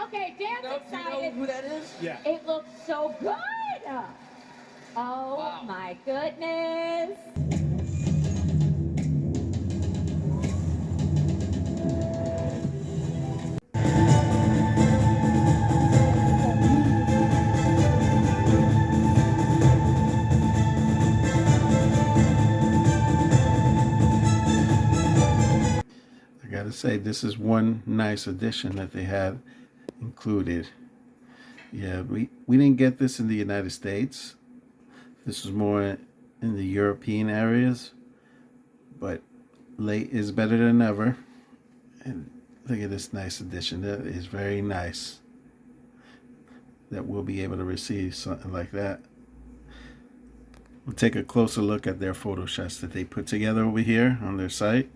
Okay, Dan's Do you know excited. who that is? Yeah. It looks so good. Oh Wow. my goodness. I gotta say, this is one nice addition that they had included. Yeah, we didn't get this in the United States. This was more in the European areas, but late is better than never. And look at this nice addition. That is very nice. That we'll be able to receive something like that. We'll take a closer look at their photo shots that they put together over here on their site.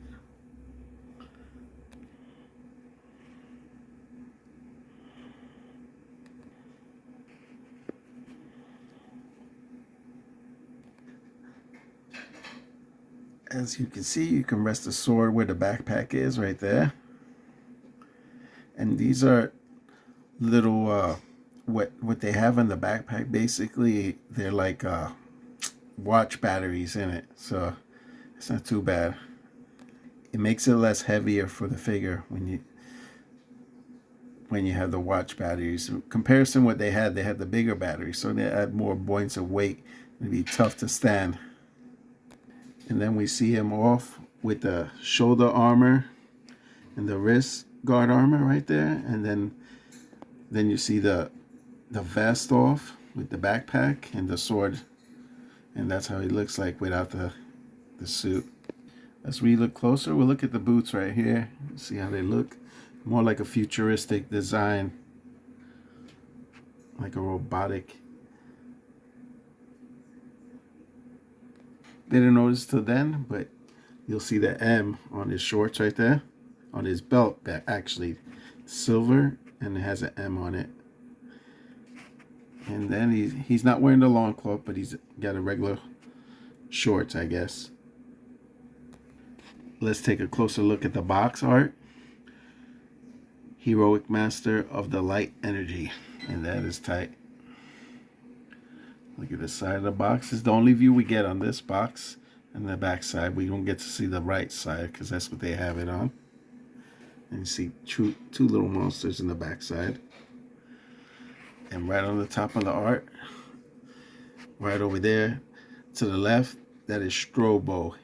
As you can see, you can rest the sword where the backpack is right there. And these are little what they have in the backpack. Basically, they're like watch batteries in it, so it's not too bad. It makes it less heavier for the figure when you have the watch batteries. In comparison, what they had the bigger batteries, so they add more points of weight. It'd be tough to stand. And then we see him off with the shoulder armor and the wrist guard armor right there, and then you see the vest off with the backpack and the sword, and that's how he looks like without the suit. As we look closer, we'll look at the boots right here. See how they look. More like a futuristic design, like a robotic. Didn't notice till then, but you'll see the M on his shorts right there, on his belt, that actually silver, and it has an M on it. And then he's not wearing the long cloth, but he's got a regular shorts, I guess. Let's take a closer look at the box art. Heroic Master of the Light Energy, and that is tight. Look at the side of the box. This is the only view we get on this box. And the back side, we don't get to see the right side because that's what they have it on. And you see two little monsters in the back side. And right on the top of the art, right over there to the left, that is Strobo.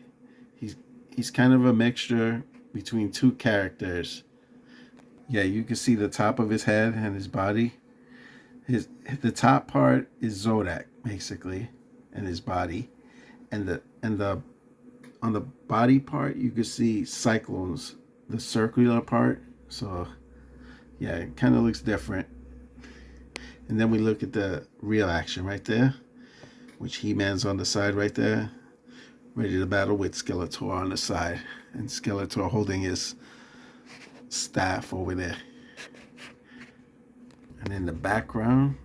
He's kind of a mixture between two characters. Yeah, you can see the top of his head and his body. The top part is Zodak basically, and his body, and on the body part you can see Cyclones, the circular part. So yeah, it kind of looks different. And then we look at the real action right there, which He-Man's on the side right there, ready to battle with Skeletor on the side, and Skeletor holding his staff over there. And in the background,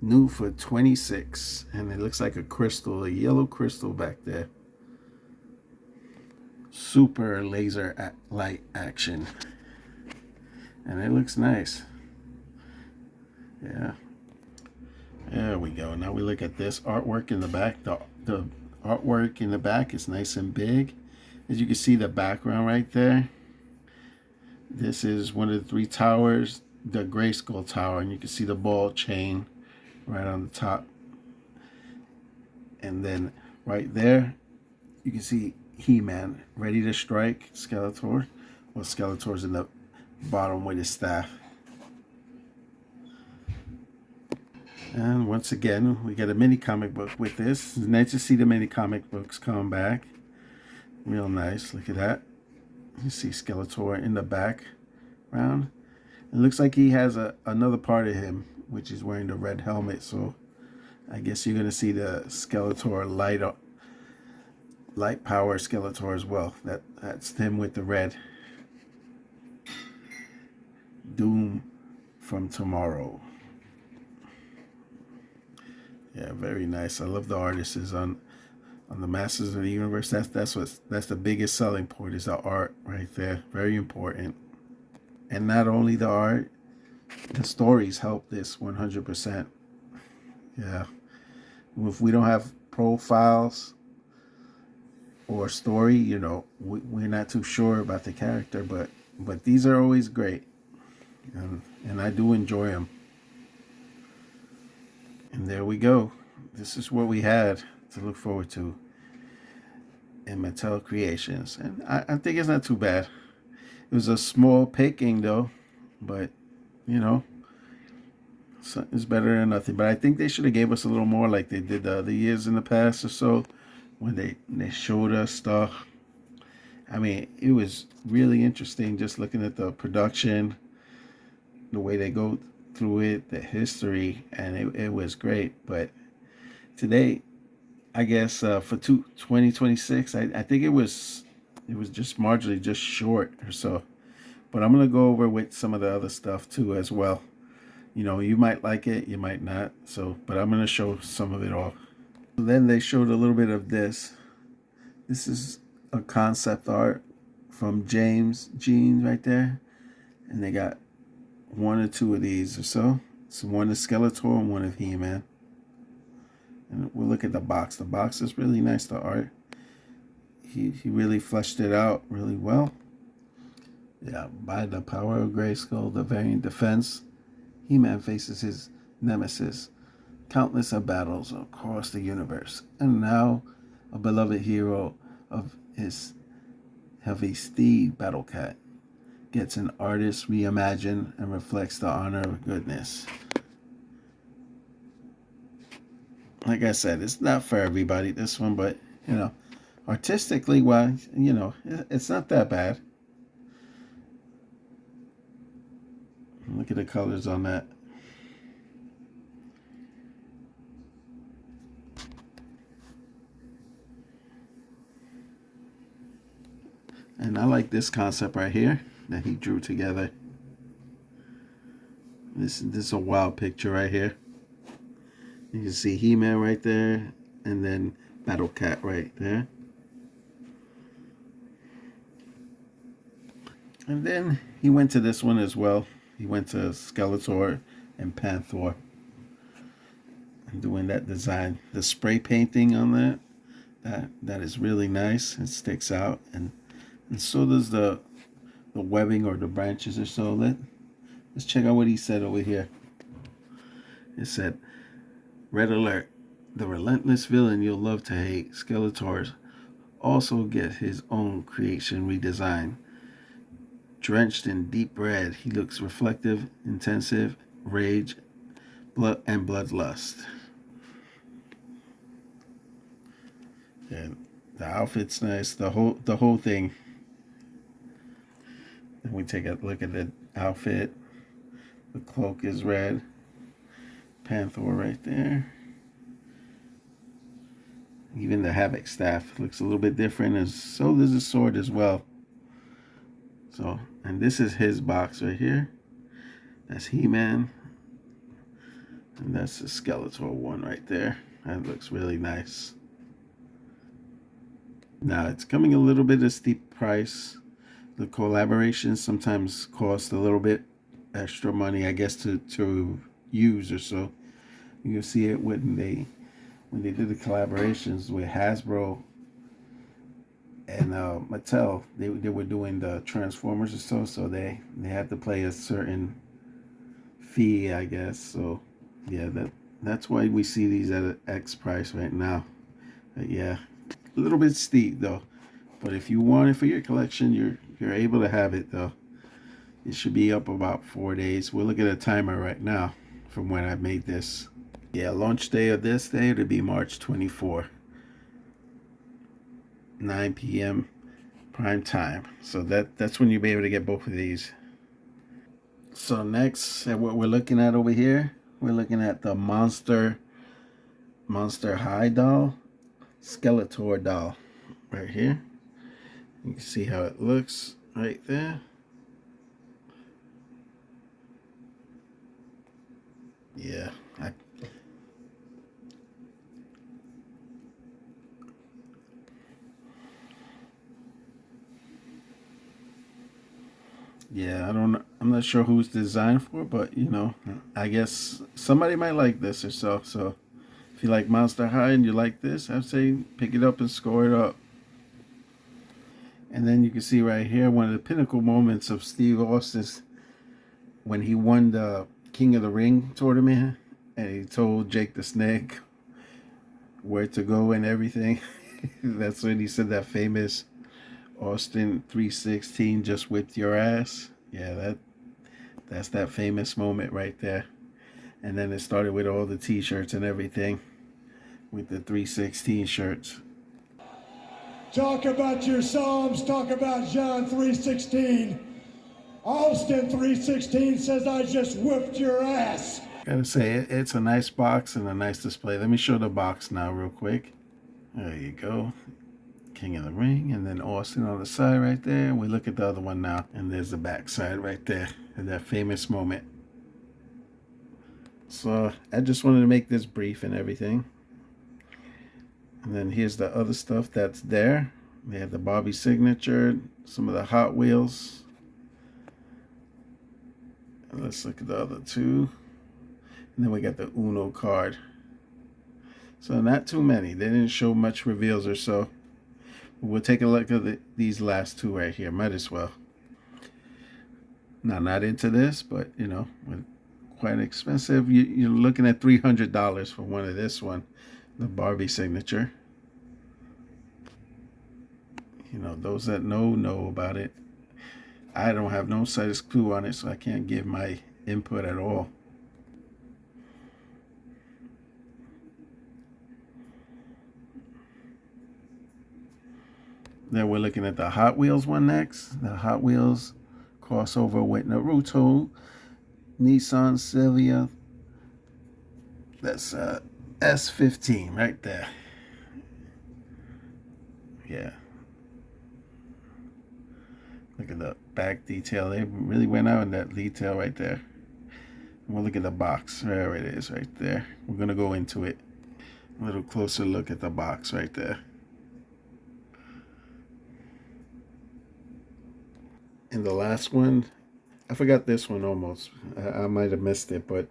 new for 26, and it looks like a crystal, a yellow crystal back there. Super laser light action, and it looks nice. Yeah, there we go. Now we look at this artwork in the back. The artwork in the back is nice and big. As you can see, the background right there, this is one of the three towers, the Grayskull Tower, and you can see the ball chain right on the top. And then right there, you can see He-Man ready to strike Skeletor. Well, Skeletor's in the bottom with his staff. And once again, we get a mini comic book with this. It's nice to see the mini comic books come back. Real nice. Look at that. You see Skeletor in the background. It looks like he has another part of him, which is wearing the red helmet. So I guess you're going to see the Skeletor light power Skeletor as well. That's him with the red. Doom from Tomorrow. Yeah, very nice. I love the artists on the Masters of the Universe. That's the biggest selling point, is the art right there. Very important. And not only the art, The stories help this 100%. Yeah. If we don't have profiles or story, we're not too sure about the character, but these are always great, and I do enjoy them. And there we go. This is what we had to look forward to in Mattel Creations, and I think it's not too bad. It was a small picking though, but you know, it's better than nothing. But I think they should have gave us a little more, like they did the other years in the past or so, when they showed us stuff. I mean, it was really interesting just looking at the production, the way they go through it, the history, and it was great. But today, I guess for 2026, I think it was just marginally just short or so. But I'm gonna go over with some of the other stuff too as well. You might like it, you might not. So, but I'm gonna show some of it off. Then they showed a little bit of this. This is a concept art from James Jean right there, and they got one or two of these or so. So one is Skeletor and one of He-Man. And we'll look at the box. The box is really nice, the art. He really fleshed it out really well. Yeah, by the power of Grayskull, the variant defense, He-Man faces his nemesis, countless of battles across the universe, and now a beloved hero of his heavy steed, Battle Cat, gets an artist reimagined and reflects the honor of goodness. Like I said, it's not for everybody, this one, but artistically wise, it's not that bad. Look at the colors on that. And I like this concept right here that he drew together. This is a wild picture right here. You can see He-Man right there, and then Battle Cat right there. And then he went to this one as well. He went to Skeletor and Panther. And doing that design. The spray painting on that is really nice. It sticks out. And so does the webbing or the branches or so. Let's check out what he said over here. It said, "Red alert. The relentless villain you'll love to hate, Skeletor, also get his own creation redesigned. Drenched in deep red, he looks reflective, intensive, rage, blood, and bloodlust." And the outfit's nice. The whole thing. And we take a look at the outfit. The cloak is red. Panther right there. Even the Havoc staff looks a little bit different, and so does the sword as well. So, and this is his box right here. That's He-Man. And that's the Skeletor one right there. That looks really nice. Now, it's coming a little bit of steep price. The collaborations sometimes cost a little bit extra money, I guess, to use or so. You'll see it when they did the collaborations with Hasbro and Mattel. They were doing the Transformers or so they had to pay a certain fee, I guess. So yeah, that's why we see these at an X price right now. But yeah, a little bit steep though. But if you want it for your collection, you're able to have it though. It should be up about 4 days. We'll look at a timer right now from when I made this. Yeah, launch day of this day it'll be March 24, 9 p.m. prime time. So that's when you'll be able to get both of these. So next, what we're looking at over here, we're looking at the Monster High doll, Skeletor doll, right here. You can see how it looks right there. Yeah, Yeah, I don't know. I'm not sure who's designed for, but you know, I guess somebody might like this or so. So if you like Monster High and you like this, I'd say pick it up and score it up. And then you can see right here one of the pinnacle moments of Steve Austin's when he won the King of the Ring tournament and he told Jake the Snake where to go and everything. That's when he said that famous Austin 316 just whipped your ass. Yeah, that's that famous moment right there. And then it started with all the t-shirts and everything with the 316 shirts. Talk about your Psalms, talk about John 3:16. Austin 3:16 says, I just whipped your ass. Gotta say, it's a nice box and a nice display. Let me show the box now real quick. There you go. King of the Ring, and then Austin on the side right there. We look at the other one now, and there's the back side right there, and that famous moment. So I just wanted to make this brief and everything. And then here's the other stuff that's there. They have the Barbie signature, some of the Hot Wheels. And let's look at the other two. And then we got the Uno card. So not too many. They didn't show much reveals or so. We'll take a look at these last two right here. Might as well. Now, not into this, but, you know, quite expensive. You're looking at $300 for one of this one. The Barbie signature. You know, those that know about it. I don't have no slightest clue on it, so I can't give my input at all. Then we're looking at the Hot Wheels one next. The Hot Wheels crossover with Naruto, Nissan Silvia. That's S15 right there. Yeah. Look at the back detail. They really went out in that detail right there. And we'll look at the box. There it is right there. We're going to go into it. A little closer look at the box right there. And the last one, I forgot this one almost. I might have missed it, but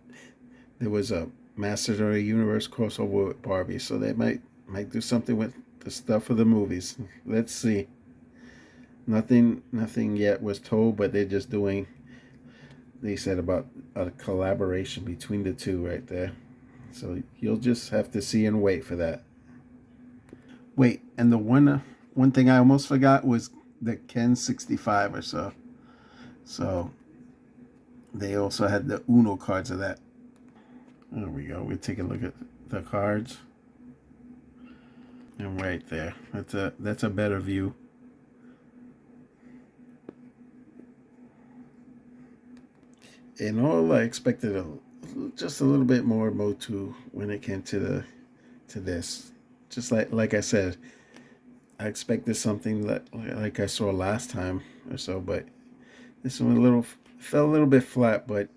there was a Masters of the Universe crossover with Barbie, so they might do something with the stuff for the movies. Let's see. Nothing yet was told, but they're just doing. They said about a collaboration between the two right there. So you'll just have to see and wait for that. Wait, and the one thing I almost forgot was the Ken 65 or so. So they also had the Uno cards of that. There we go. We take a look at the cards. And right there. That's a better view. In all, I expected just a little bit more Motu when it came to this. Just like I said, I expected something like I saw last time or so, but this one fell a little bit flat. But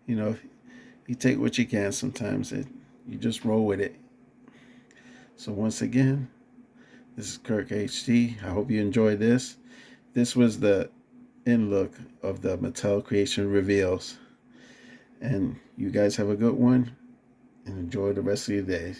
you know, you take what you can. Sometimes you just roll with it. So once again, this is Kirk HD. I hope you enjoyed this. This was the in look of the Mattel Creation reveals. And you guys have a good one and enjoy the rest of your day.